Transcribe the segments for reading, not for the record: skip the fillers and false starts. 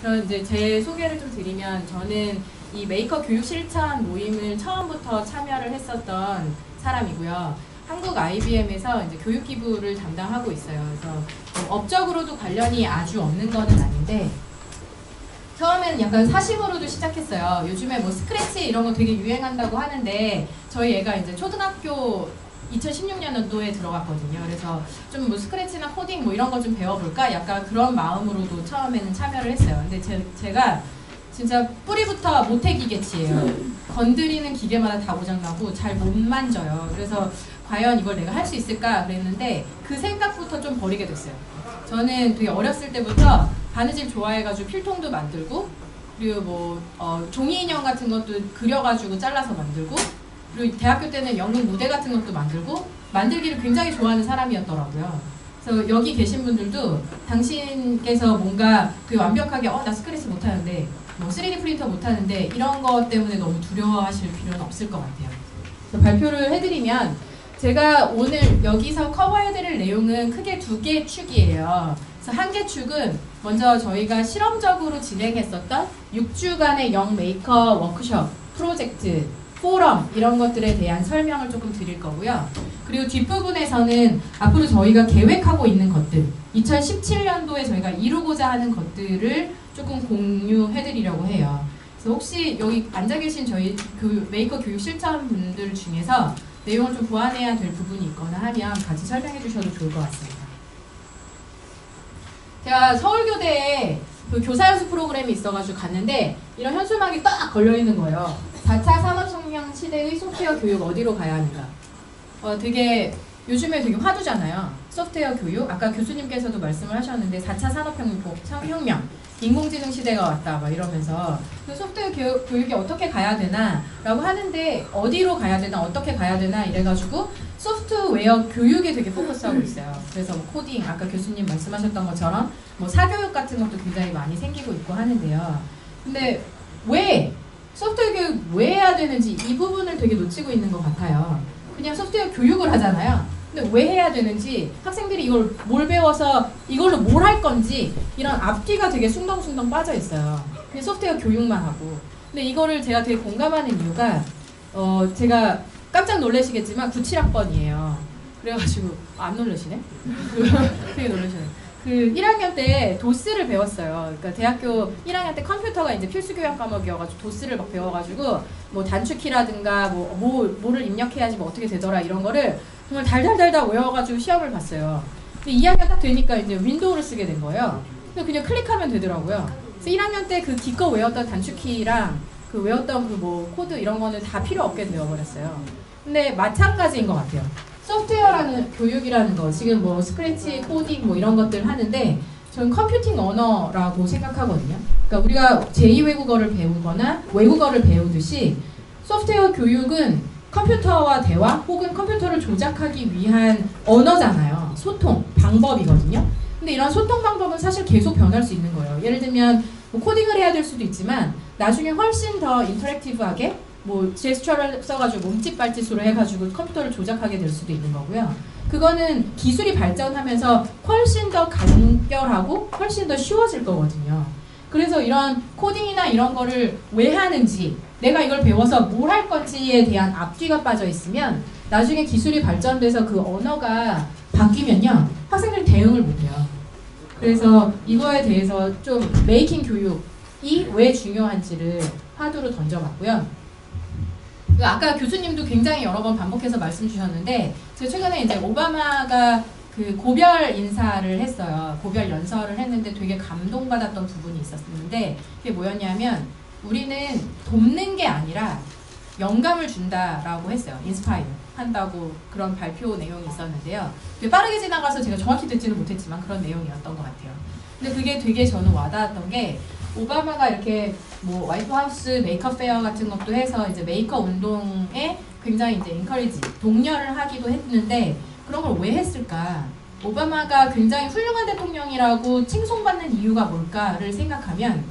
그럼 이제 제 소개를 좀 드리면 저는 이 메이커 교육 실천 모임을 처음부터 참여를 했었던 사람이고요. 한국 IBM에서 이제 교육 기부를 담당하고 있어요. 그래서 업적으로도 관련이 아주 없는 거는 아닌데 처음에는 약간 사심으로도 시작했어요. 요즘에 뭐 스크래치 이런 거 되게 유행한다고 하는데 저희 애가 이제 초등학교 2016년도에 들어갔거든요. 그래서 좀 뭐 스크래치나 코딩 뭐 이런 거 좀 배워볼까? 약간 그런 마음으로도 처음에는 참여를 했어요. 근데 제가 진짜 뿌리부터 모태기계치예요. 건드리는 기계마다 다 고장나고 잘 못 만져요. 그래서 과연 이걸 내가 할 수 있을까 그랬는데 그 생각부터 좀 버리게 됐어요. 저는 되게 어렸을 때부터 바느질 좋아해가지고 필통도 만들고 그리고 뭐 종이 인형 같은 것도 그려가지고 잘라서 만들고 그리고 대학교 때는 연극 무대 같은 것도 만들고 만들기를 굉장히 좋아하는 사람이었더라고요. 그래서 여기 계신 분들도 당신께서 뭔가 되게 완벽하게 나 스크래치 못하는데 뭐 3D 프린터 못하는데 이런 것 때문에 너무 두려워하실 필요는 없을 것 같아요. 그래서 발표를 해드리면 제가 오늘 여기서 커버해드릴 내용은 크게 두 개의 축이에요. 그래서 한 개 축은 먼저 저희가 실험적으로 진행했었던 6주간의 영 메이커 워크숍, 프로젝트, 포럼 이런 것들에 대한 설명을 조금 드릴 거고요. 그리고 뒷부분에서는 앞으로 저희가 계획하고 있는 것들 2017년도에 저희가 이루고자 하는 것들을 조금 공유해드리려고 해요. 그래서 혹시 여기 앉아 계신 저희 메이커 교육 실천 분들 중에서 내용을 좀 보완해야 될 부분이 있거나 하면 같이 설명해 주셔도 좋을 것 같습니다. 제가 서울교대에 그 교사연수 프로그램이 있어가지고 갔는데 이런 현수막이 딱 걸려있는 거예요. 4차 산업혁명 시대의 소프트웨어 교육 어디로 가야 하는가. 되게 요즘에 되게 화두잖아요. 소프트웨어 교육. 아까 교수님께서도 말씀을 하셨는데 4차 산업혁명, 인공지능 시대가 왔다 막 이러면서 소프트웨어 교육이 어떻게 가야 되나 라고 하는데 어디로 가야 되나 어떻게 가야 되나 이래가지고 소프트웨어 교육에 되게 포커스하고 있어요. 그래서 뭐 코딩, 아까 교수님 말씀하셨던 것처럼 뭐 사교육 같은 것도 굉장히 많이 생기고 있고 하는데요. 근데 왜 소프트웨어 교육 왜 해야 되는지 이 부분을 되게 놓치고 있는 것 같아요. 그냥 소프트웨어 교육을 하잖아요. 근데 왜 해야 되는지 학생들이 이걸 뭘 배워서 이걸로 뭘 할 건지 이런 앞뒤가 되게 숭덩숭덩 빠져 있어요. 그냥 소프트웨어 교육만 하고. 근데 이거를 제가 되게 공감하는 이유가 제가 깜짝 놀라시겠지만 97학번이에요. 그래가지고 안 놀라시네? 되게 놀라시네. 그 1학년 때 도스를 배웠어요. 그러니까 대학교 1학년 때 컴퓨터가 이제 필수 교양 과목이어가지고 도스를 막 배워가지고 뭐 단축키라든가 뭐를 입력해야지 뭐 어떻게 되더라 이런 거를 정말 달달달달 외워가지고 시험을 봤어요. 근데 2학년 딱 되니까 이제 윈도우를 쓰게 된 거예요. 그냥 클릭하면 되더라고요. 그래서 1학년 때 그 기껏 외웠던 단축키랑 그 외웠던 그 뭐 코드 이런 거는 다 필요 없게 되어버렸어요. 근데 마찬가지인 것 같아요. 소프트웨어라는 교육이라는 거 지금 뭐 스크래치, 코딩 뭐 이런 것들 하는데 저는 컴퓨팅 언어라고 생각하거든요. 그러니까 우리가 제2외국어를 배우거나 외국어를 배우듯이 소프트웨어 교육은 컴퓨터와 대화 혹은 컴퓨터를 조작하기 위한 언어잖아요. 소통 방법이거든요. 근데 이런 소통 방법은 사실 계속 변할 수 있는 거예요. 예를 들면 뭐 코딩을 해야 될 수도 있지만 나중에 훨씬 더 인터랙티브하게 뭐 제스처를 써가지고 몸짓 발짓으로 해가지고 컴퓨터를 조작하게 될 수도 있는 거고요. 그거는 기술이 발전하면서 훨씬 더 간결하고 훨씬 더 쉬워질 거거든요. 그래서 이런 코딩이나 이런 거를 왜 하는지 내가 이걸 배워서 뭘 할 건지에 대한 앞뒤가 빠져 있으면 나중에 기술이 발전돼서 그 언어가 바뀌면요 학생들이 대응을 못해요. 그래서 이거에 대해서 좀 메이킹 교육이 왜 중요한지를 화두로 던져봤고요. 아까 교수님도 굉장히 여러 번 반복해서 말씀 주셨는데 제가 최근에 이제 오바마가 그 고별 인사를 했어요. 고별 연설을 했는데 되게 감동받았던 부분이 있었는데 그게 뭐였냐면 우리는 돕는 게 아니라 영감을 준다라고 했어요. 인스파이어 한다고 그런 발표 내용이 있었는데요. 되게 빠르게 지나가서 제가 정확히 듣지는 못했지만 그런 내용이었던 것 같아요. 근데 그게 되게 저는 와닿았던 게 오바마가 이렇게 뭐 화이트하우스 메이커 페어 같은 것도 해서 이제 메이커 운동에 굉장히 이제 인커리지 독려를 하기도 했는데 그런 걸 왜 했을까? 오바마가 굉장히 훌륭한 대통령이라고 칭송받는 이유가 뭘까를 생각하면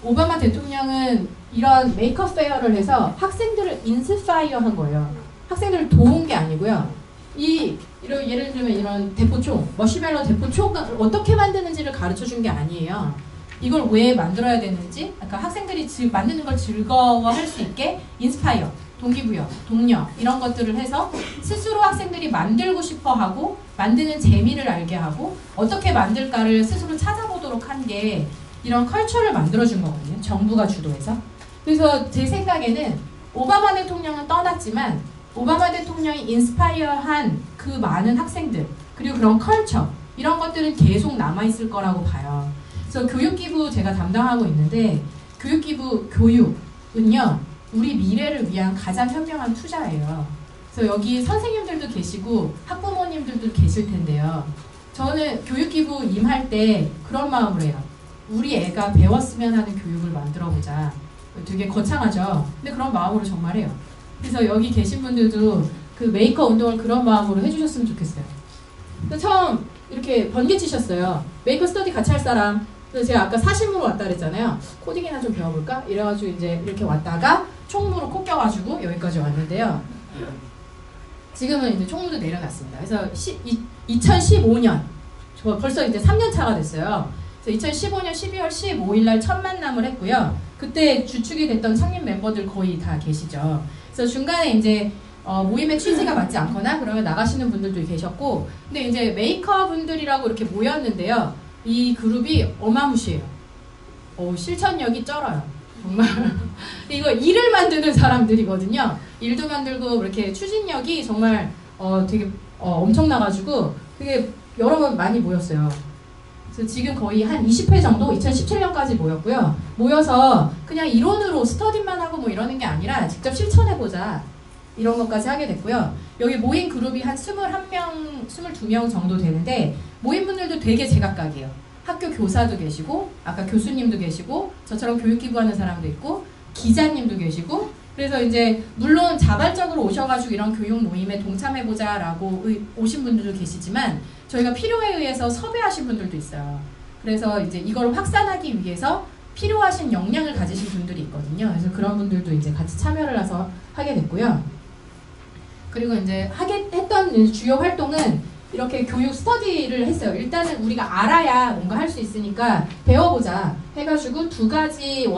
오바마 대통령은 이런 메이커 페어를 해서 학생들을 인스파이어 한 거예요. 학생들을 도운 게 아니고요. 예를 들면 이런 대포총, 머시멜로 대포총을 어떻게 만드는지를 가르쳐 준 게 아니에요. 이걸 왜 만들어야 되는지, 그러니까 학생들이 만드는 걸 즐거워할 수 있게 인스파이어, 동기부여, 독려 이런 것들을 해서 스스로 학생들이 만들고 싶어하고 만드는 재미를 알게 하고 어떻게 만들까를 스스로 찾아보도록 한 게 이런 컬처를 만들어준 거거든요. 정부가 주도해서. 그래서 제 생각에는 오바마 대통령은 떠났지만 오바마 대통령이 인스파이어한 그 많은 학생들 그리고 그런 컬처 이런 것들은 계속 남아있을 거라고 봐요. 그래서 교육기부 제가 담당하고 있는데 교육기부 교육은요 우리 미래를 위한 가장 현명한 투자예요. 그래서 여기 선생님들도 계시고 학부모님들도 계실 텐데요. 저는 교육기부 임할 때 그런 마음으로 해요. 우리 애가 배웠으면 하는 교육을 만들어보자. 되게 거창하죠. 근데 그런 마음으로 정말 해요. 그래서 여기 계신 분들도 그 메이커 운동을 그런 마음으로 해주셨으면 좋겠어요. 처음 이렇게 번개치셨어요. 메이커 스터디 같이 할 사람. 그래서 제가 아까 사심으로 왔다 그랬잖아요. 코딩이나 좀 배워볼까? 이래가지고 이제 이렇게 왔다가 총무로 코 껴가지고 여기까지 왔는데요. 지금은 이제 총무도 내려놨습니다. 그래서 2015년, 저 벌써 이제 3년 차가 됐어요. 그래서 2015년 12월 15일 날 첫 만남을 했고요. 그때 주축이 됐던 창립 멤버들 거의 다 계시죠. 그래서 중간에 이제 모임의 취지가 맞지 않거나 그러면 나가시는 분들도 계셨고, 근데 이제 메이커 분들이라고 이렇게 모였는데요. 이 그룹이 어마무시해요. 실천력이 쩔어요. 정말. 이거 일을 만드는 사람들이거든요. 일도 만들고 이렇게 추진력이 정말 되게 엄청나가지고 되게 여러 번 많이 모였어요. 그래서 지금 거의 한 20회 정도 2017년까지 모였고요. 모여서 그냥 이론으로 스터디만 하고 뭐 이러는 게 아니라 직접 실천해보자. 이런 것까지 하게 됐고요. 여기 모인 그룹이 한 21명, 22명 정도 되는데 모인 분들도 되게 제각각이에요. 학교 교사도 계시고 아까 교수님도 계시고 저처럼 교육기부하는 사람도 있고 기자님도 계시고 그래서 이제 물론 자발적으로 오셔가지고 이런 교육 모임에 동참해보자 라고 오신 분들도 계시지만 저희가 필요에 의해서 섭외하신 분들도 있어요. 그래서 이제 이걸 확산하기 위해서 필요하신 역량을 가지신 분들이 있거든요. 그래서 그런 분들도 이제 같이 참여를 해서 하게 됐고요. 그리고 이제 했던 주요 활동은 이렇게 교육 스터디를 했어요. 일단은 우리가 알아야 뭔가 할 수 있으니까 배워보자 해가지고 2가지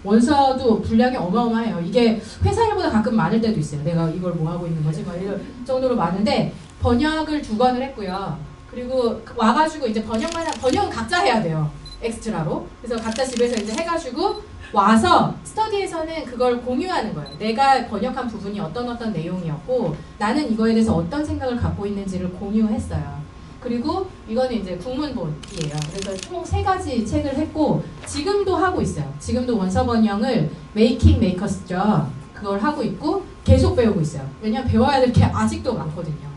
원서도 분량이 어마어마해요. 이게 회사 일보다 가끔 많을 때도 있어요. 내가 이걸 뭐 하고 있는 거지? 막 이럴 정도로 많은데 번역을 2권을 했고요. 그리고 와가지고 이제 번역은 각자 해야 돼요. 엑스트라로. 그래서 각자 집에서 이제 해가지고 와서 스터디에서는 그걸 공유하는 거예요. 내가 번역한 부분이 어떤 내용이었고 나는 이거에 대해서 어떤 생각을 갖고 있는지를 공유했어요. 그리고 이거는 이제 국문본이에요. 그래서 총 3가지 책을 했고 지금도 하고 있어요. 지금도 원서 번역을 메이킹 메이커스죠. 그걸 하고 있고 계속 배우고 있어요. 왜냐면 배워야 될 게 아직도 많거든요.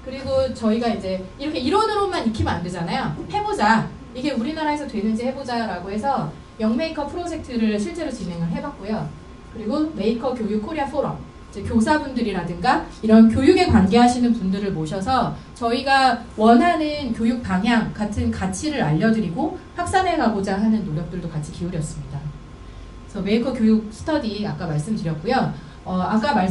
그리고 저희가 이제 이렇게 이론으로만 익히면 안 되잖아요. 해보자. 이게 우리나라에서 되는지 해보자라고 해서 영메이커 프로젝트를 실제로 진행을 해봤고요. 그리고 메이커 교육 코리아 포럼, 이제 교사분들이라든가 이런 교육에 관계하시는 분들을 모셔서 저희가 원하는 교육 방향 같은 가치를 알려드리고 확산해 가고자 하는 노력들도 같이 기울였습니다. 그래서 메이커 교육 스터디 아까 말씀드렸고요. 아까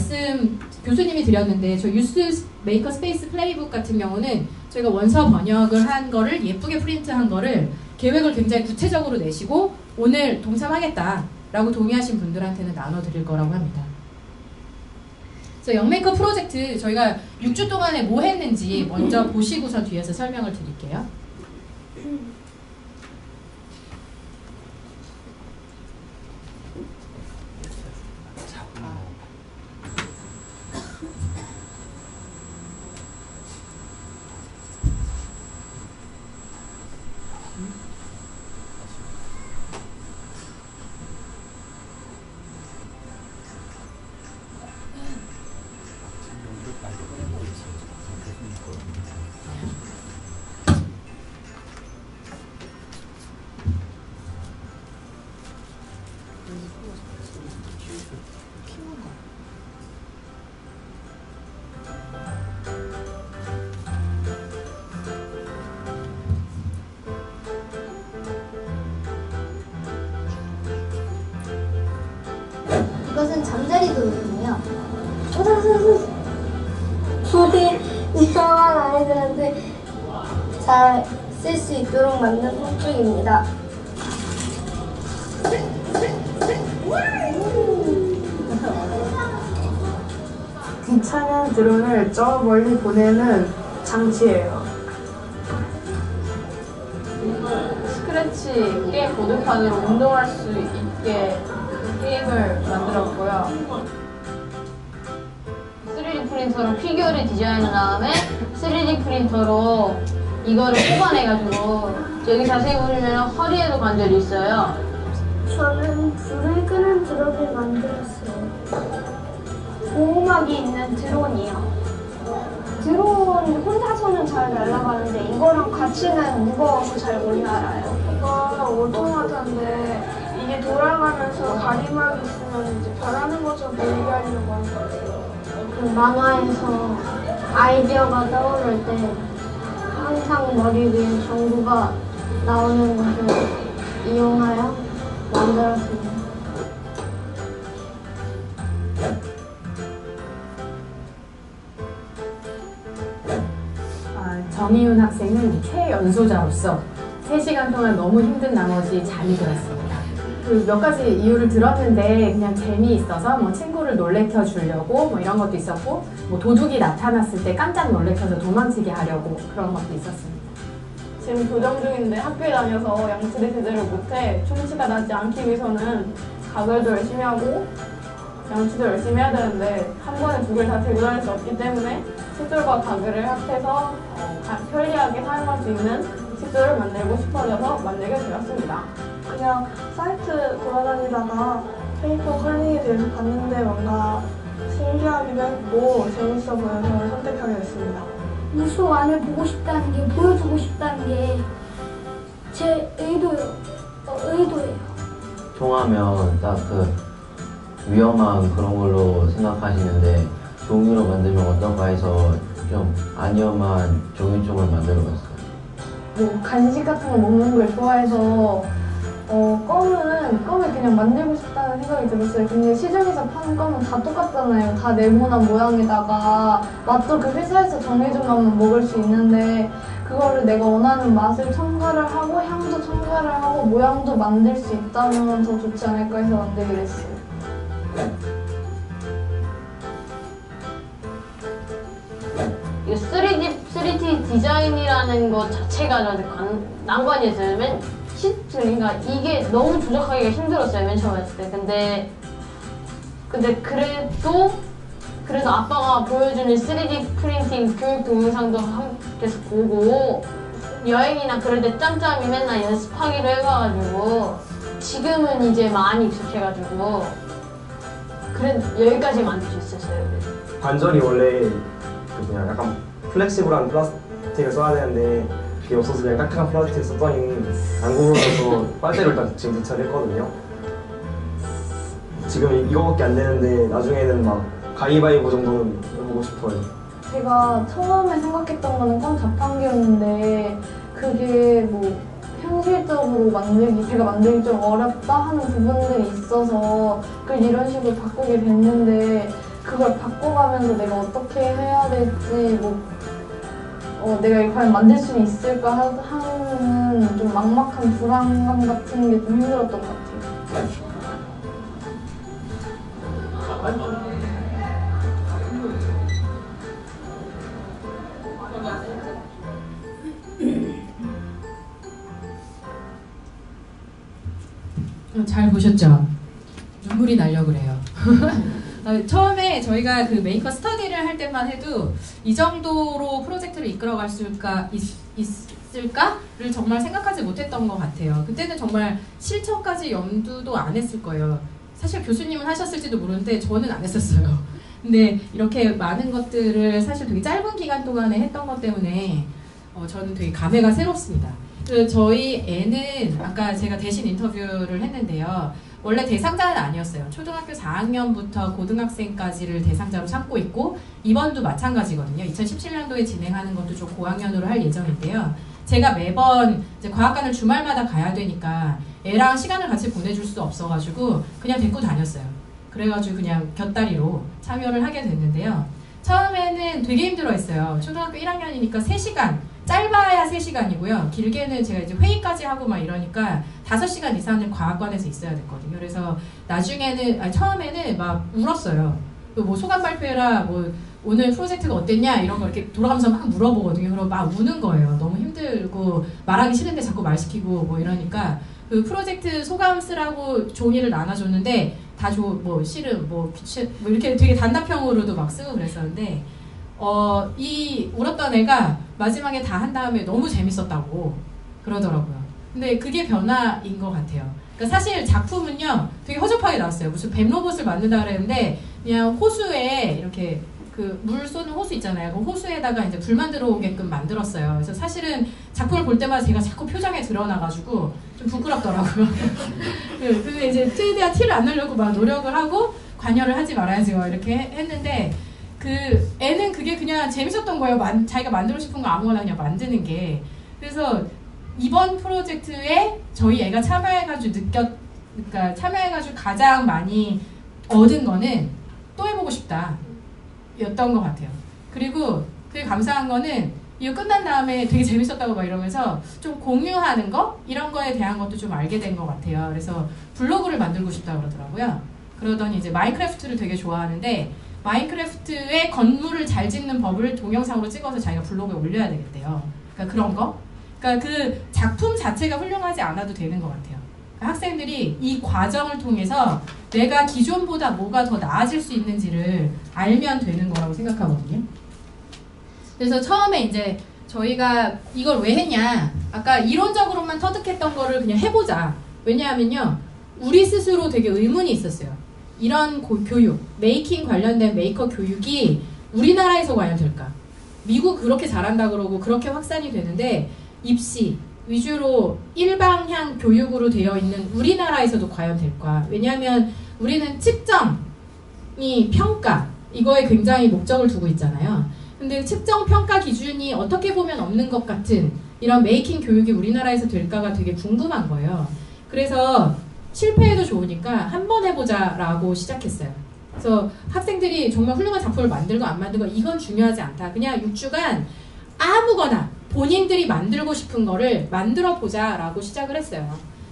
교수님이 드렸는데 저 유스 메이커 스페이스 플레이북 같은 경우는 저희가 원서 번역을 한 거를 예쁘게 프린트한 거를 계획을 굉장히 구체적으로 내시고 오늘 동참하겠다라고 동의하신 분들한테는 나눠드릴 거라고 합니다. 그래서 영메이커 프로젝트 저희가 6주 동안에 뭐 했는지 먼저 보시고서 뒤에서 설명을 드릴게요. 이것은 잠자리 도구이네요. 우리 이상한 아이들한테 잘 쓸 수 있도록 만든 홈쪽입니다. 귀찮은 드론을 저 멀리 보내는 장치예요. 스크래치 게임 보드판으로 운동할 수 있게 게임을 만들었고요. 3D 프린터로 피규어를 디자인한 다음에 3D 프린터로 이거를 뽑아내가지고 여기 자세히 보시면 허리에도 관절이 있어요. 저는 불을 끄는 드론을 만들었어요. 보호막이 있는 드론이요. 드론 혼자서는 잘 날아가는데 이거랑 같이는 무거워서 잘 못 날아요. 이거 오토마타인데 이게 돌아가면서 가림막이 있으면 이제 변하는 것처럼 보이게 하려고 하는 거예요. 그 만화에서 아이디어가 떠오를 때 항상 머리 위에 전구가 나오는 것을 이용하여 만들었습니다. 정희윤 학생은 최연소자로서 3시간 동안 너무 힘든 나머지 잠이 들었습니다. 그 몇 가지 이유를 들었는데 그냥 재미있어서 뭐 친구를 놀래켜 주려고 뭐 이런 것도 있었고 뭐 도둑이 나타났을 때 깜짝 놀래켜서 도망치게 하려고 그런 것도 있었습니다. 지금 교정 중인데 학교에 다녀서 양치를 제대로 못해. 충치가 나지 않기 위해서는 가글도 열심히 하고 양치도 열심히 해야 되는데 한 번에 두 개를 다 들고 다닐 수 없기 때문에 칫솔과 가글을 합해서 편리하게 사용할 수 있는 칫솔을 만들고 싶어져서 만들게 되었습니다. 그냥 사이트 돌아다니다가 페이퍼 컬링에 대해서 봤는데 뭔가 신기하기도 했고 재밌어 보여서 선택하게 됐습니다. 무수 안을 보고 싶다는 게, 보여주고 싶다는 게 제 의도예요. 총하면 딱 그 위험한 그런 걸로 생각하시는데 종이로 만들면 어떨까 해서 좀 안 위험한 종이총을 만들어봤어요. 뭐 간식 같은 거 먹는 걸 좋아해서 껌을 그냥 만들고 싶다는 생각이 들었어요. 근데 시중에서 파는 껌은 다 똑같잖아요. 다 네모난 모양에다가 맛도 그 회사에서 정해준 맛만 먹을 수 있는데 그거를 내가 원하는 맛을 첨가를 하고 향도 첨가를 하고 모양도 만들 수 있다면 더 좋지 않을까 해서 만들게 됐어요. 이거 3D 디자인이라는 것 자체가 난관이 있어요. 그러니까 이게 너무 조작하기가 힘들었어요. 맨 처음 했을 때. 근데 그래도 아빠가 보여주는 3D 프린팅 교육 동영상도 계속 보고 여행이나 그럴 때 짬짬이 맨날 연습하기로 해봐가지고 지금은 이제 많이 익숙해가지고 여기까지 만들 수 있었어요. 관절이 원래 그냥 약간 플렉시블한 플라스틱을 써야 되는데 그게 없어서 그냥 딱딱한 플라스틱을 썼더니 안 구부러져서 빨대를 일단 지금 대처를 했거든요. 지금 이거밖에 안 되는데 나중에는 막 가위바위보 정도는 해보고 싶어요. 제가 처음에 생각했던 거는 껌 자판기였는데 그게 뭐 현실적으로 제가 만들기 좀 어렵다 하는 부분들이 있어서 그걸 이런 식으로 바꾸게 됐는데 그걸 바꿔가면서 내가 어떻게 해야 될지 내가 이걸 과연 만들 수 있을까 하는 좀 막막한 불안감 같은 게 좀 힘들었던 것 같아요. 잘 보셨죠? 눈물이 나려고 그래요. 처음에 저희가 그 메이커 스터디를 할 때만 해도 이 정도로 프로젝트를 이끌어갈 있을까를 정말 생각하지 못했던 것 같아요. 그때는 정말 실천까지 염두도 안 했을 거예요. 사실 교수님은 하셨을지도 모르는데 저는 안 했었어요. 근데 이렇게 많은 것들을 사실 되게 짧은 기간 동안에 했던 것 때문에 저는 되게 감회가 새롭습니다. 저희 애는 아까 제가 대신 인터뷰를 했는데요. 원래 대상자는 아니었어요. 초등학교 4학년부터 고등학생까지를 대상자로 삼고 있고 이번도 마찬가지거든요. 2017년도에 진행하는 것도 좀 고학년으로 할 예정인데요. 제가 매번 이제 과학관을 주말마다 가야 되니까 애랑 시간을 같이 보내줄 수 없어가지고 그냥 데리고 다녔어요. 그래가지고 그냥 곁다리로 참여를 하게 됐는데요. 처음에는 되게 힘들어했어요. 초등학교 1학년이니까 3시간 짧아야 3시간이고요. 길게는 제가 이제 회의까지 하고 막 이러니까 5시간 이상은 과학관에서 있어야 됐거든요. 그래서 나중에는, 처음에는 막 울었어요. 뭐 소감 발표해라, 뭐 오늘 프로젝트가 어땠냐 이런 거 이렇게 돌아가면서 막 물어보거든요. 그럼 막 우는 거예요. 너무 힘들고 말하기 싫은데 자꾸 말 시키고 뭐 이러니까 그 프로젝트 소감 쓰라고 종이를 나눠줬는데 다 뭐 싫음, 뭐 이렇게 되게 단답형으로도 막 쓰고 그랬었는데 이 울었던 애가 마지막에 다 한 다음에 너무 재밌었다고 그러더라고요. 근데 그게 변화인 것 같아요. 그러니까 사실 작품은요 되게 허접하게 나왔어요. 무슨 뱀 로봇을 만든다 그랬는데 그냥 호수에 이렇게 그 물 쏘는 호수 있잖아요. 그 호수에다가 이제 불만 들어오게끔 만들었어요. 그래서 사실은 작품을 볼 때마다 제가 자꾸 표정에 드러나가지고 좀 부끄럽더라고요. 그래서 이제 최대한 티를 안 내려고 막 노력을 하고 관여를 하지 말아야지요 이렇게 했는데 그 애는 그게 그냥 재밌었던 거예요. 자기가 만들고 싶은 거 아무거나 그냥 만드는 게. 그래서 이번 프로젝트에 저희 애가 참여해가지고 그러니까 참여해가지고 가장 많이 얻은 거는 또 해보고 싶다 였던 것 같아요. 그리고 되게 감사한 거는 이거 끝난 다음에 되게 재밌었다고 막 이러면서 좀 공유하는 거 이런 거에 대한 것도 좀 알게 된 것 같아요. 그래서 블로그를 만들고 싶다 그러더라고요. 그러더니 이제 마인크래프트를 되게 좋아하는데 마인크래프트의 건물을 잘 짓는 법을 동영상으로 찍어서 자기가 블로그에 올려야 되겠대요. 그러니까 그런 거. 그러니까 그 작품 자체가 훌륭하지 않아도 되는 것 같아요. 그러니까 학생들이 이 과정을 통해서 내가 기존보다 뭐가 더 나아질 수 있는지를 알면 되는 거라고 생각하거든요. 그래서 처음에 이제 저희가 이걸 왜 했냐, 아까 이론적으로만 터득했던 거를 그냥 해보자. 왜냐하면요 우리 스스로 되게 의문이 있었어요. 이런 교육, 메이킹 관련된 메이커 교육이 우리나라에서 과연 될까? 미국 그렇게 잘한다 그러고 그렇게 확산이 되는데 입시 위주로 일방향 교육으로 되어 있는 우리나라에서도 과연 될까? 왜냐하면 우리는 측정이 평가, 이거에 굉장히 목적을 두고 있잖아요. 근데 측정 평가 기준이 어떻게 보면 없는 것 같은 이런 메이킹 교육이 우리나라에서 될까가 되게 궁금한 거예요. 그래서 실패해도 좋으니까 한번 해보자 라고 시작했어요. 그래서 학생들이 정말 훌륭한 작품을 만들고 안 만들고 이건 중요하지 않다. 그냥 6주간 아무거나 본인들이 만들고 싶은 거를 만들어 보자 라고 시작을 했어요.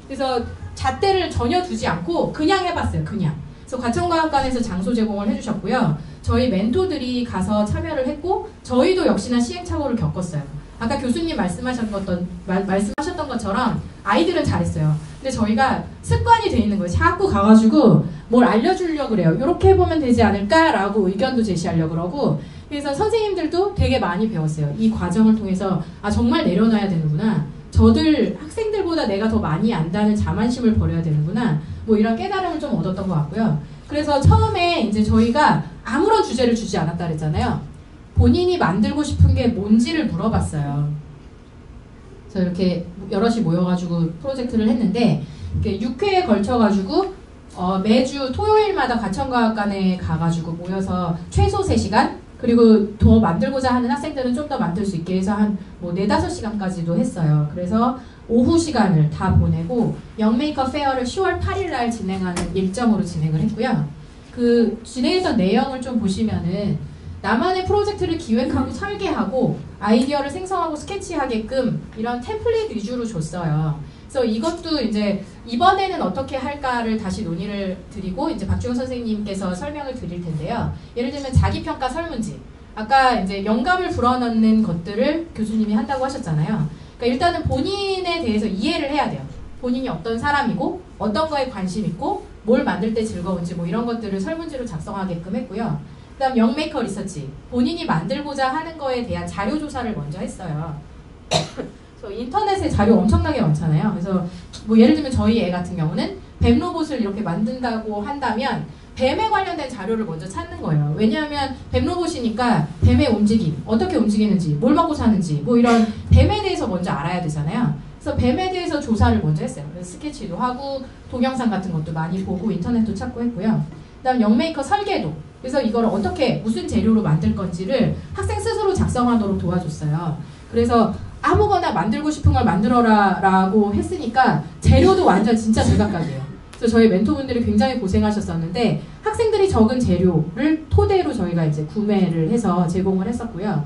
그래서 잣대를 전혀 두지 않고 그냥 해봤어요. 그냥. 그래서 과천과학관에서 장소 제공을 해주셨고요. 저희 멘토들이 가서 참여를 했고 저희도 역시나 시행착오를 겪었어요. 아까 교수님 말씀하셨던 것처럼 아이들은 잘했어요. 근데 저희가 습관이 돼 있는 거예요. 자꾸 가가지고 뭘 알려주려고 그래요. 이렇게 해보면 되지 않을까라고 의견도 제시하려고 그러고. 그래서 선생님들도 되게 많이 배웠어요. 이 과정을 통해서 아 정말 내려놔야 되는구나. 저들 학생들보다 내가 더 많이 안다는 자만심을 버려야 되는구나. 뭐 이런 깨달음을 좀 얻었던 것 같고요. 그래서 처음에 이제 저희가 아무런 주제를 주지 않았다 그랬잖아요. 본인이 만들고 싶은 게 뭔지를 물어봤어요. 그래서 이렇게 여럿이 모여가지고 프로젝트를 했는데 6회에 걸쳐가지고 매주 토요일마다 과천과학관에 가가지고 모여서 최소 3시간 그리고 더 만들고자 하는 학생들은 좀 더 만들 수 있게 해서 한 뭐 4-5시간까지도 했어요. 그래서 오후 시간을 다 보내고 영메이커 페어를 10월 8일 날 진행하는 일정으로 진행을 했고요. 그 진행했던 내용을 좀 보시면은 나만의 프로젝트를 기획하고 설계하고 아이디어를 생성하고 스케치하게끔 이런 템플릿 위주로 줬어요. 그래서 이것도 이제 이번에는 어떻게 할까를 다시 논의를 드리고 이제 박주영 선생님께서 설명을 드릴 텐데요. 예를 들면 자기평가 설문지. 아까 이제 영감을 불어넣는 것들을 교수님이 한다고 하셨잖아요. 그러니까 일단은 본인에 대해서 이해를 해야 돼요. 본인이 어떤 사람이고 어떤 거에 관심 있고 뭘 만들 때 즐거운지 뭐 이런 것들을 설문지로 작성하게끔 했고요. 그 다음 영메이커 리서치. 본인이 만들고자 하는 거에 대한 자료 조사를 먼저 했어요. 그래서 인터넷에 자료 엄청나게 많잖아요. 그래서 뭐 예를 들면 저희 애 같은 경우는 뱀 로봇을 이렇게 만든다고 한다면 뱀에 관련된 자료를 먼저 찾는 거예요. 왜냐하면 뱀 로봇이니까 뱀의 움직임, 어떻게 움직이는지, 뭘 먹고 사는지 뭐 이런 뱀에 대해서 먼저 알아야 되잖아요. 그래서 뱀에 대해서 조사를 먼저 했어요. 그래서 스케치도 하고 동영상 같은 것도 많이 보고 인터넷도 찾고 했고요. 그 다음 영메이커 설계도. 그래서 이걸 어떻게 무슨 재료로 만들 건지를 학생 스스로 작성하도록 도와줬어요. 그래서 아무거나 만들고 싶은 걸 만들어라 라고 했으니까 재료도 완전 진짜 제각각이에요. 그래서 저희 멘토분들이 굉장히 고생하셨었는데 학생들이 적은 재료를 토대로 저희가 이제 구매를 해서 제공을 했었고요.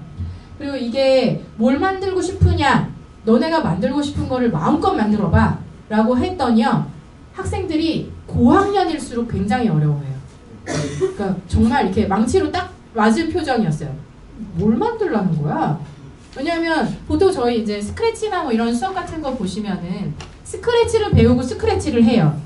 그리고 이게 뭘 만들고 싶으냐, 너네가 만들고 싶은 거를 마음껏 만들어봐 라고 했더니요, 학생들이 고학년일수록 굉장히 어려워해요. 그러니까 정말 이렇게 망치로 딱 맞을 표정이었어요. 뭘 만들라는 거야? 왜냐하면 보통 저희 이제 스크래치나 뭐 이런 수업 같은 거 보시면은 스크래치를 배우고 스크래치를 해요.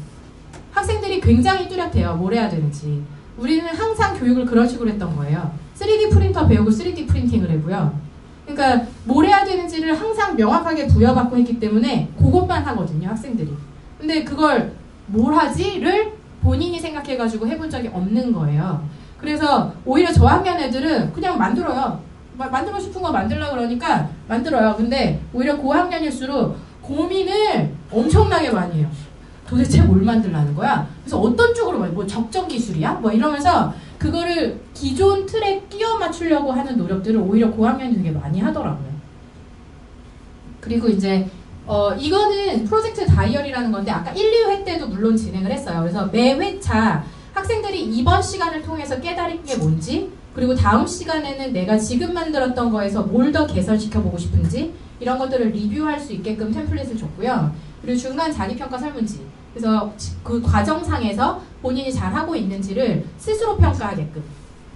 학생들이 굉장히 뚜렷해요. 뭘 해야 되는지. 우리는 항상 교육을 그런 식으로 했던 거예요. 3D 프린터 배우고 3D 프린팅을 해고요. 그러니까 뭘 해야 되는지를 항상 명확하게 부여받고 했기 때문에 그것만 하거든요, 학생들이. 근데 그걸 뭘 하지를 본인이 생각해가지고 해본 적이 없는 거예요. 그래서 오히려 저학년 애들은 그냥 만들어요. 만들고 싶은 거 만들려고 그러니까 만들어요. 근데 오히려 고학년일수록 고민을 엄청나게 많이 해요. 도대체 뭘 만들라는 거야? 그래서 어떤 쪽으로 뭐 적정 기술이야? 뭐 이러면서 그거를 기존 틀에 끼워 맞추려고 하는 노력들을 오히려 고학년이 되게 많이 하더라고요. 그리고 이제 이거는 프로젝트 다이어리라는 건데 아까 1, 2회 때도 물론 진행을 했어요. 그래서 매 회차 학생들이 이번 시간을 통해서 깨달은 게 뭔지, 그리고 다음 시간에는 내가 지금 만들었던 거에서 뭘 더 개선시켜보고 싶은지 이런 것들을 리뷰할 수 있게끔 템플릿을 줬고요. 그리고 중간 자기평가 설문지, 그래서 그 과정상에서 본인이 잘하고 있는지를 스스로 평가하게끔.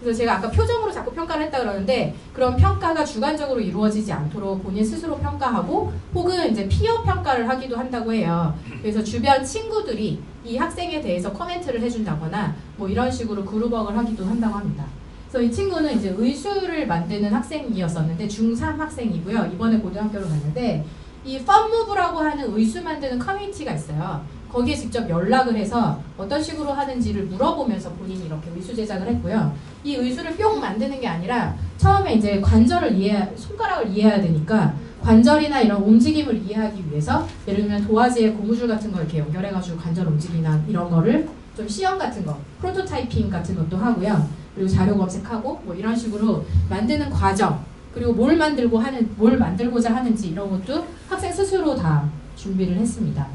그래서 제가 아까 표정으로 자꾸 평가를 했다 그러는데 그런 평가가 주관적으로 이루어지지 않도록 본인 스스로 평가하고 혹은 이제 피어 평가를 하기도 한다고 해요. 그래서 주변 친구들이 이 학생에 대해서 코멘트를 해준다거나 뭐 이런 식으로 그룹워크를 하기도 한다고 합니다. 그래서 이 친구는 이제 의수를 만드는 학생이었었는데 중3 학생이고요. 이번에 고등학교로 갔는데 이 펀무브라고 하는 의수 만드는 커뮤니티가 있어요. 거기에 직접 연락을 해서 어떤 식으로 하는지를 물어보면서 본인이 이렇게 의수 제작을 했고요. 이 의수를 뿅 만드는 게 아니라 처음에 이제 관절을 손가락을 이해해야 되니까 관절이나 이런 움직임을 이해하기 위해서 예를 들면 도화지에 고무줄 같은 거 이렇게 연결해가지고 관절 움직이나 이런 거를 좀 시험 같은 거, 프로토타이핑 같은 것도 하고요. 그리고 자료 검색하고 뭐 이런 식으로 만드는 과정, 그리고 뭘 만들고자 하는지 이런 것도 학생 스스로 다 준비를 했습니다.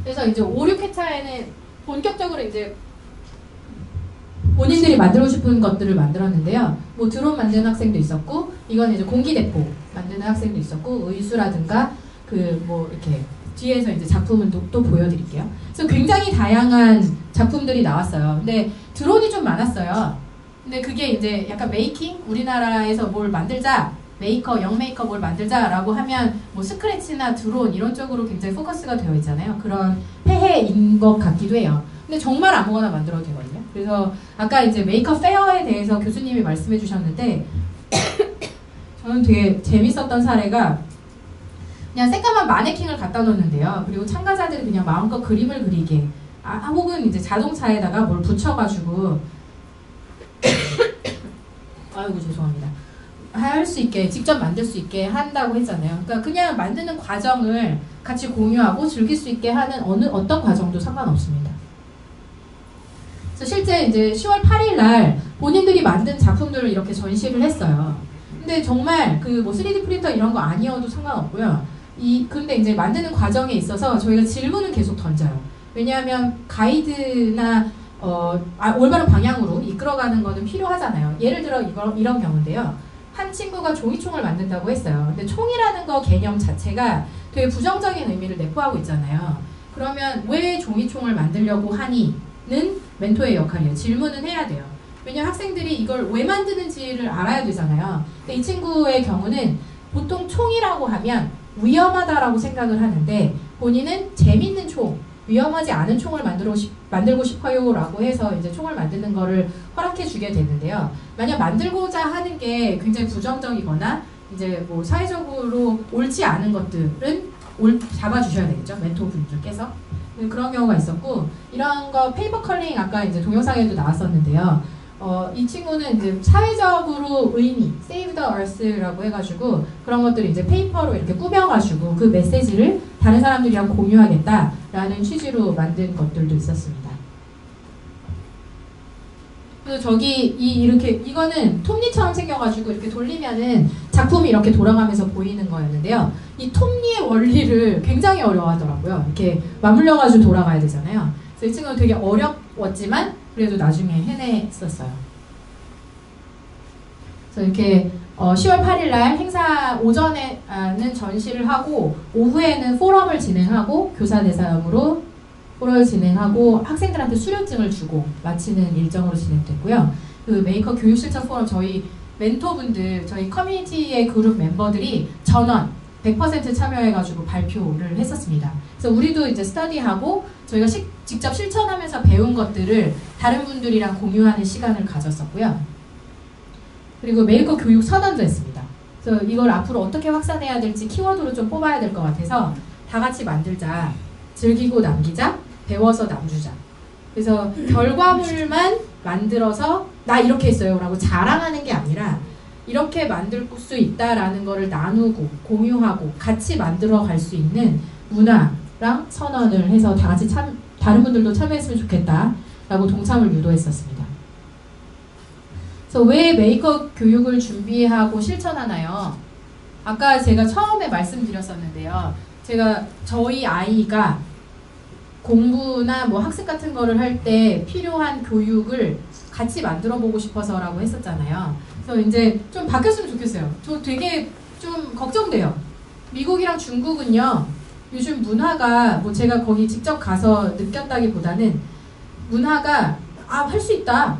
그래서 이제 5, 6회차에는 본격적으로 이제 본인들이 만들고 싶은 것들을 만들었는데요. 뭐 드론 만드는 학생도 있었고, 이건 이제 공기대포 만드는 학생도 있었고, 의수라든가 그 뭐 이렇게 뒤에서 이제 작품은 또 보여드릴게요. 그래서 굉장히 다양한 작품들이 나왔어요. 근데 드론이 좀 많았어요. 근데 그게 이제 약간 메이킹, 우리나라에서 뭘 만들자, 영메이커 뭘 만들자라고 하면 뭐 스크래치나 드론 이런 쪽으로 굉장히 포커스가 되어 있잖아요. 그런 폐해인 것 같기도 해요. 근데 정말 아무거나 만들어도 되거든요. 그래서 아까 이제 메이커 페어에 대해서 교수님이 말씀해 주셨는데 저는 되게 재밌었던 사례가 그냥 새까만 마네킹을 갖다 놓는데요. 그리고 참가자들이 그냥 마음껏 그림을 그리게 혹은 이제 자동차에다가 뭘 붙여가지고 아이고 죄송합니다. 할 수 있게 직접 만들 수 있게 한다고 했잖아요. 그러니까 그냥 만드는 과정을 같이 공유하고 즐길 수 있게 하는 어떤 과정도 상관없습니다. 그래서 실제 이제 10월 8일 날 본인들이 만든 작품들을 이렇게 전시를 했어요. 근데 정말 그 뭐 3D 프린터 이런 거 아니어도 상관없고요. 근데 이제 만드는 과정에 있어서 저희가 질문을 계속 던져요. 왜냐하면 가이드나 올바른 방향으로 이끌어가는 거는 필요하잖아요. 예를 들어 이런 경우인데요. 한 친구가 종이총을 만든다고 했어요. 근데 총이라는 거 개념 자체가 되게 부정적인 의미를 내포하고 있잖아요. 그러면 왜 종이총을 만들려고 하니?는 멘토의 역할이에요. 질문은 해야 돼요. 왜냐하면 학생들이 이걸 왜 만드는지를 알아야 되잖아요. 근데 이 친구의 경우는 보통 총이라고 하면 위험하다라고 생각을 하는데 본인은 재밌는 총, 위험하지 않은 총을 만들고 싶어요 라고 해서 이제 총을 만드는 거를 허락해 주게 되는데요. 만약 만들고자 하는 게 굉장히 부정적이거나 이제 뭐 사회적으로 옳지 않은 것들은 잡아주셔야 되겠죠. 멘토 분들께서. 그런 경우가 있었고, 이런 거 페이퍼 컬링 아까 이제 동영상에도 나왔었는데요. 이 친구는 이제 사회적으로 의미, Save the Earth라고 해가지고 그런 것들을 이제 페이퍼로 이렇게 꾸며가지고 그 메시지를 다른 사람들이랑 공유하겠다라는 취지로 만든 것들도 있었습니다. 그래서 이거는 톱니처럼 생겨가지고 이렇게 돌리면은 작품이 이렇게 돌아가면서 보이는 거였는데요. 이 톱니의 원리를 굉장히 어려워하더라고요. 이렇게 맞물려가지고 돌아가야 되잖아요. 그래서 이 친구는 되게 어려웠지만 그래도 나중에 해냈었어요. 그래서 이렇게 10월 8일 날 행사 오전에는 전시를 하고 오후에는 포럼을 진행하고 교사 대상으로 포럼을 진행하고 학생들한테 수료증을 주고 마치는 일정으로 진행됐고요. 그 메이커 교육실천 포럼 저희 멘토분들, 저희 커뮤니티의 그룹 멤버들이 전원 100% 참여해가지고 발표를 했었습니다. 그래서 우리도 이제 스터디하고 저희가 직접 실천하면서 배운 것들을 다른 분들이랑 공유하는 시간을 가졌었고요. 그리고 메이커 교육 선언도 했습니다. 그래서 이걸 앞으로 어떻게 확산해야 될지 키워드로 좀 뽑아야 될 것 같아서 다 같이 만들자, 즐기고 남기자, 배워서 남주자. 그래서 결과물만 만들어서 나 이렇게 했어요 라고 자랑하는 게 아니라 이렇게 만들 수 있다라는 거를 나누고 공유하고 같이 만들어 갈 수 있는 문화랑 선언을 해서 다 같이 다른 분들도 참여했으면 좋겠다라고 동참을 유도했었습니다. 그래서 왜 메이커 교육을 준비하고 실천하나요? 아까 제가 처음에 말씀드렸었는데요. 제가 저희 아이가 공부나 뭐 학습 같은 거를 할 때 필요한 교육을 같이 만들어 보고 싶어서라고 했었잖아요. 그래서 이제 좀 바뀌었으면 좋겠어요. 저 되게 좀 걱정돼요. 미국이랑 중국은요, 요즘 문화가 뭐 제가 거기 직접 가서 느꼈다기보다는 문화가 할 수 있다.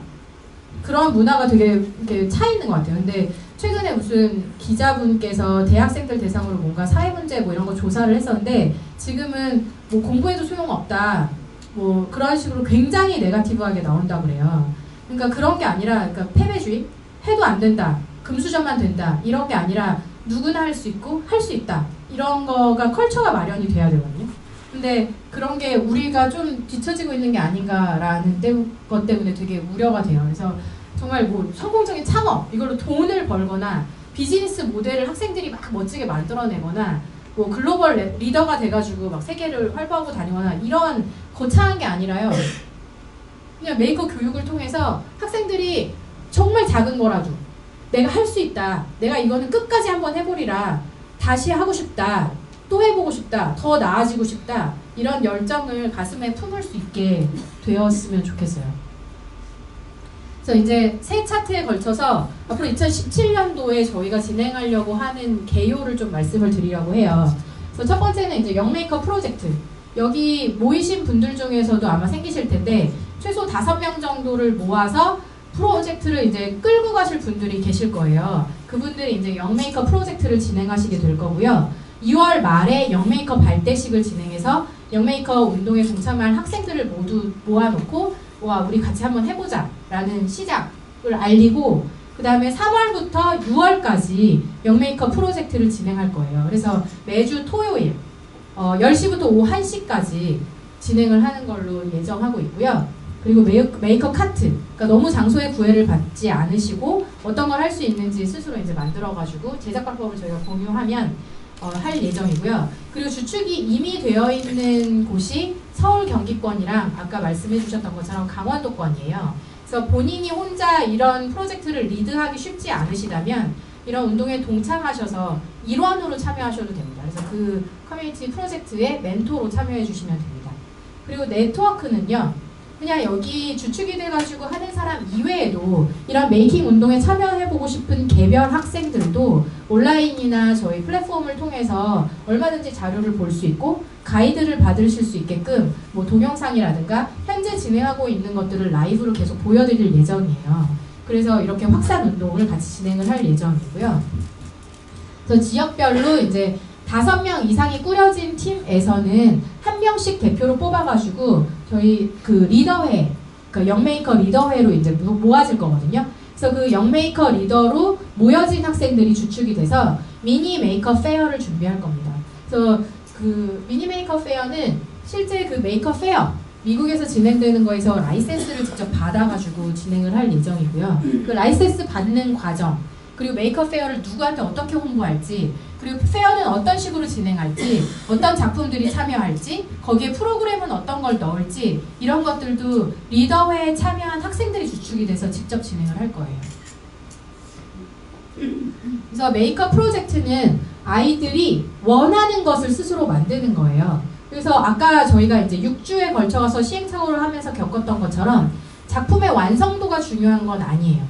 그런 문화가 되게 이렇게 차 있는 것 같아요. 근데 최근에 무슨 기자분께서 대학생들 대상으로 뭔가 사회문제 뭐 이런 거 조사를 했었는데 지금은 뭐 공부해도 소용없다. 뭐 그런 식으로 굉장히 네거티브하게 나온다고 그래요. 그러니까 그런 게 아니라 그러니까 패배주의? 해도 안 된다. 금수저만 된다. 이런 게 아니라 누구나 할 수 있고 할 수 있다. 이런 거가 컬처가 마련이 돼야 되거든요. 근데 그런 게 우리가 좀 뒤처지고 있는 게 아닌가라는 것 때문에 되게 우려가 돼요. 그래서 정말 뭐 성공적인 창업, 이걸로 돈을 벌거나 비즈니스 모델을 학생들이 막 멋지게 만들어내거나 뭐 글로벌 리더가 돼가지고 막 세계를 활보하고 다니거나 이런 거창한 게 아니라요. 그냥 메이커 교육을 통해서 학생들이 정말 작은 거라도 내가 할 수 있다. 내가 이거는 끝까지 한번 해보리라. 다시 하고 싶다. 또 해보고 싶다. 더 나아지고 싶다. 이런 열정을 가슴에 품을 수 있게 되었으면 좋겠어요. 그래서 이제 세 차트에 걸쳐서 앞으로 2017년도에 저희가 진행하려고 하는 개요를 좀 말씀을 드리려고 해요. 그래서 첫 번째는 이제 영메이커 프로젝트. 여기 모이신 분들 중에서도 아마 생기실 텐데 최소 5명 정도를 모아서 프로젝트를 이제 끌고 가실 분들이 계실 거예요. 그분들이 이제 영메이커 프로젝트를 진행하시게 될 거고요. 2월 말에 영메이커 발대식을 진행해서 영메이커 운동에 동참할 학생들을 모두 모아놓고 와 우리 같이 한번 해보자 라는 시작을 알리고 그 다음에 3월부터 6월까지 영메이커 프로젝트를 진행할 거예요. 그래서 매주 토요일 10시부터 오후 1시까지 진행을 하는 걸로 예정하고 있고요. 그리고 메이커 카트, 그러니까 너무 장소의 구애를 받지 않으시고 어떤 걸 할 수 있는지 스스로 이제 만들어가지고 제작 방법을 저희가 공유하면 할 예정이고요. 그리고 주축이 이미 되어 있는 곳이 서울 경기권이랑 아까 말씀해 주셨던 것처럼 강원도권이에요. 그래서 본인이 혼자 이런 프로젝트를 리드하기 쉽지 않으시다면 이런 운동에 동참하셔서 일원으로 참여하셔도 됩니다. 그래서 그 커뮤니티 프로젝트의 멘토로 참여해 주시면 됩니다. 그리고 네트워크는요. 그냥 여기 주축이 돼가지고 하는 사람 이외에도 이런 메이킹 운동에 참여해보고 싶은 개별 학생들도 온라인이나 저희 플랫폼을 통해서 얼마든지 자료를 볼 수 있고 가이드를 받으실 수 있게끔 뭐 동영상이라든가 현재 진행하고 있는 것들을 라이브로 계속 보여드릴 예정이에요. 그래서 이렇게 확산 운동을 같이 진행을 할 예정이고요. 그래서 지역별로 이제 5명 이상이 꾸려진 팀에서는 1명씩 대표로 뽑아가지고 저희 그 리더회, 그 영메이커 리더회로 이제 모아질 거거든요. 그래서 그 영메이커 리더로 모여진 학생들이 주축이 돼서 미니 메이커 페어를 준비할 겁니다. 그래서 그 미니 메이커 페어는 실제 그 메이커 페어 미국에서 진행되는 거에서 라이센스를 직접 받아가지고 진행을 할 예정이고요. 그 라이센스 받는 과정 그리고 메이커 페어를 누구한테 어떻게 홍보할지 그리고 페어는 어떤 식으로 진행할지 어떤 작품들이 참여할지 거기에 프로그램은 어떤 걸 넣을지 이런 것들도 리더회에 참여한 학생들이 주축이 돼서 직접 진행을 할 거예요. 그래서 메이커 프로젝트는 아이들이 원하는 것을 스스로 만드는 거예요. 그래서 아까 저희가 이제 6주에 걸쳐서 시행착오를 하면서 겪었던 것처럼 작품의 완성도가 중요한 건 아니에요.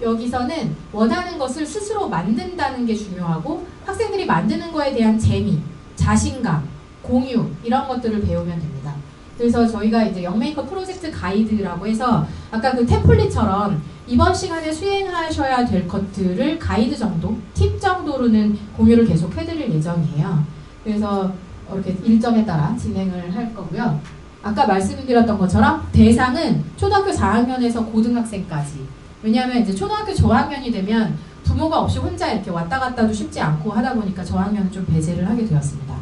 여기서는 원하는 것을 스스로 만든다는 게 중요하고 학생들이 만드는 거에 대한 재미, 자신감, 공유 이런 것들을 배우면 됩니다. 그래서 저희가 이제 영메이커 프로젝트 가이드라고 해서 아까 그 템플릿처럼 이번 시간에 수행하셔야 될 것들을 가이드 정도, 팁 정도로는 공유를 계속 해드릴 예정이에요. 그래서 이렇게 일정에 따라 진행을 할 거고요. 아까 말씀드렸던 것처럼 대상은 초등학교 4학년에서 고등학생까지. 왜냐하면 이제 초등학교 저학년이 되면 부모가 없이 혼자 이렇게 왔다 갔다도 쉽지 않고 하다 보니까 저학년은 좀 배제를 하게 되었습니다.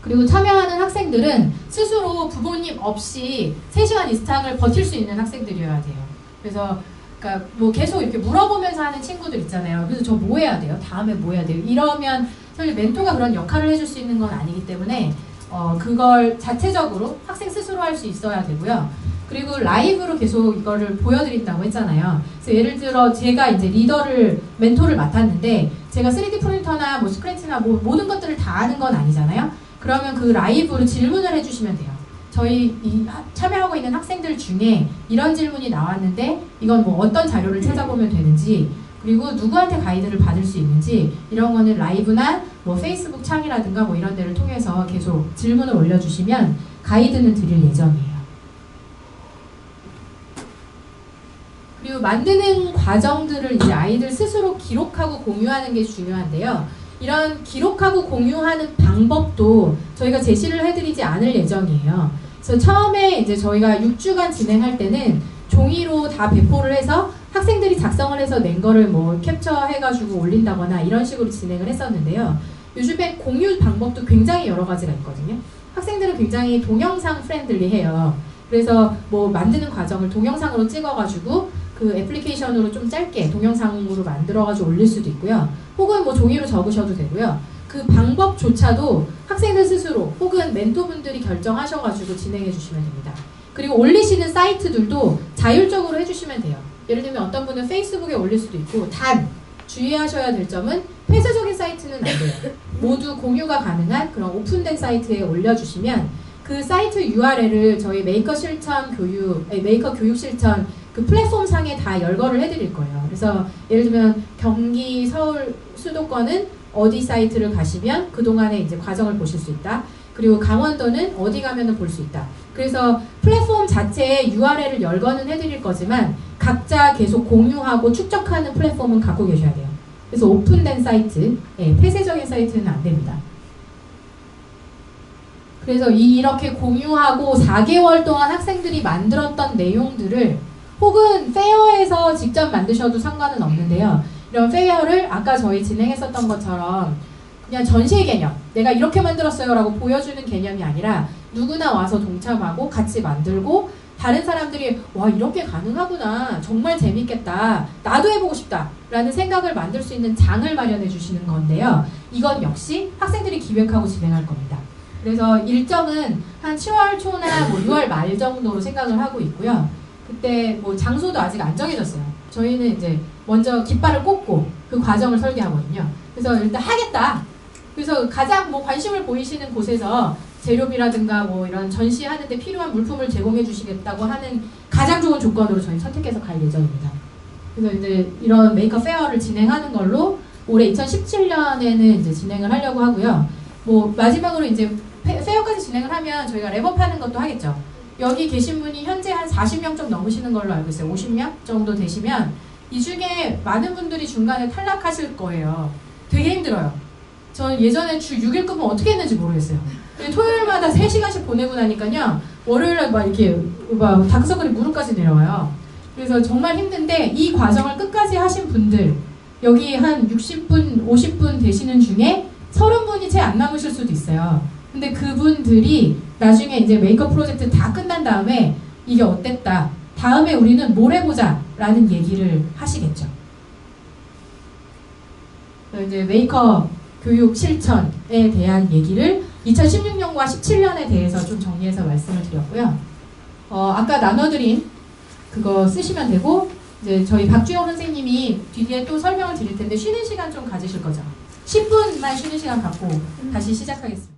그리고 참여하는 학생들은 스스로 부모님 없이 3시간 이상을 버틸 수 있는 학생들이어야 돼요. 그래서 그러니까 뭐 계속 이렇게 물어보면서 하는 친구들 있잖아요. 그래서 저 뭐 해야 돼요? 다음에 뭐 해야 돼요? 이러면 사실 멘토가 그런 역할을 해줄 수 있는 건 아니기 때문에 그걸 자체적으로 학생 스스로 할 수 있어야 되고요. 그리고 라이브로 계속 이거를 보여드린다고 했잖아요. 그래서 예를 들어 제가 이제 멘토를 맡았는데 제가 3D 프린터나 뭐 스크래치나 뭐 모든 것들을 다 아는 건 아니잖아요. 그러면 그 라이브로 질문을 해주시면 돼요. 저희 참여하고 있는 학생들 중에 이런 질문이 나왔는데 이건 뭐 어떤 자료를 찾아보면 되는지 그리고 누구한테 가이드를 받을 수 있는지 이런 거는 라이브나 뭐 페이스북 창이라든가 뭐 이런 데를 통해서 계속 질문을 올려주시면 가이드는 드릴 예정이에요. 그리고 만드는 과정들을 이제 아이들 스스로 기록하고 공유하는 게 중요한데요. 이런 기록하고 공유하는 방법도 저희가 제시를 해드리지 않을 예정이에요. 그래서 처음에 이제 저희가 6주간 진행할 때는 종이로 다 배포를 해서 학생들이 작성을 해서 낸 거를 뭐 캡처해가지고 올린다거나 이런 식으로 진행을 했었는데요. 요즘에 공유 방법도 굉장히 여러 가지가 있거든요. 학생들은 굉장히 동영상 프렌들리해요. 그래서 뭐 만드는 과정을 동영상으로 찍어가지고 그 애플리케이션으로 좀 짧게 동영상으로 만들어가지고 올릴 수도 있고요. 혹은 뭐 종이로 적으셔도 되고요. 그 방법조차도 학생들 스스로 혹은 멘토분들이 결정하셔가지고 진행해 주시면 됩니다. 그리고 올리시는 사이트들도 자율적으로 해주시면 돼요. 예를 들면 어떤 분은 페이스북에 올릴 수도 있고 단 주의하셔야 될 점은 폐쇄적인 사이트는 안 돼요. 모두 공유가 가능한 그런 오픈된 사이트에 올려주시면 그 사이트 URL을 저희 메이커 교육 실천 그 플랫폼 상에 다 열거를 해드릴 거예요. 그래서 예를 들면 경기, 서울 수도권은 어디 사이트를 가시면 그동안에 이제 과정을 보실 수 있다. 그리고 강원도는 어디 가면은 볼 수 있다. 그래서 플랫폼 자체에 URL을 열거는 해드릴 거지만 각자 계속 공유하고 축적하는 플랫폼은 갖고 계셔야 돼요. 그래서 오픈된 사이트, 폐쇄적인 사이트는 안 됩니다. 그래서 이렇게 공유하고 4개월 동안 학생들이 만들었던 내용들을 혹은 페어에서 직접 만드셔도 상관은 없는데요. 이런 페어를 아까 저희 진행했었던 것처럼 그냥 전시의 개념, 내가 이렇게 만들었어요 라고 보여주는 개념이 아니라 누구나 와서 동참하고 같이 만들고 다른 사람들이 와 이렇게 가능하구나, 정말 재밌겠다, 나도 해보고 싶다 라는 생각을 만들 수 있는 장을 마련해 주시는 건데요. 이건 역시 학생들이 기획하고 진행할 겁니다. 그래서 일정은 한 7월 초나 뭐 6월 말 정도로 생각을 하고 있고요. 그때 뭐 장소도 아직 안 정해졌어요. 저희는 이제 먼저 깃발을 꽂고 그 과정을 설계하거든요. 그래서 일단 하겠다. 그래서 가장 뭐 관심을 보이시는 곳에서 재료비라든가 뭐 이런 전시하는데 필요한 물품을 제공해 주시겠다고 하는 가장 좋은 조건으로 저희 선택해서 갈 예정입니다. 그래서 이제 이런 메이커 페어를 진행하는 걸로 올해 2017년에는 이제 진행을 하려고 하고요. 뭐 마지막으로 이제 페어까지 진행을 하면 저희가 랩업하는 것도 하겠죠. 여기 계신 분이 현재 한 40명 좀 넘으시는 걸로 알고 있어요. 50명 정도 되시면 이 중에 많은 분들이 중간에 탈락하실 거예요. 되게 힘들어요. 저 예전에 주 6일 급은 어떻게 했는지 모르겠어요. 토요일마다 3시간씩 보내고 나니까요. 월요일날 막 이렇게 막 다크서클이 무릎까지 내려와요. 그래서 정말 힘든데 이 과정을 끝까지 하신 분들 여기 한 60분, 50분 되시는 중에 30분이 채 안 남으실 수도 있어요. 근데 그분들이 나중에 이제 메이커 프로젝트 다 끝난 다음에 이게 어땠다, 다음에 우리는 뭘 해보자 라는 얘기를 하시겠죠. 이제 메이커 교육 실천에 대한 얘기를 2016년과 17년에 대해서 좀 정리해서 말씀을 드렸고요. 아까 나눠드린 그거 쓰시면 되고 이제 저희 박주영 선생님이 뒤에 또 설명을 드릴 텐데 쉬는 시간 좀 가지실 거죠. 10분만 쉬는 시간 갖고 다시 시작하겠습니다.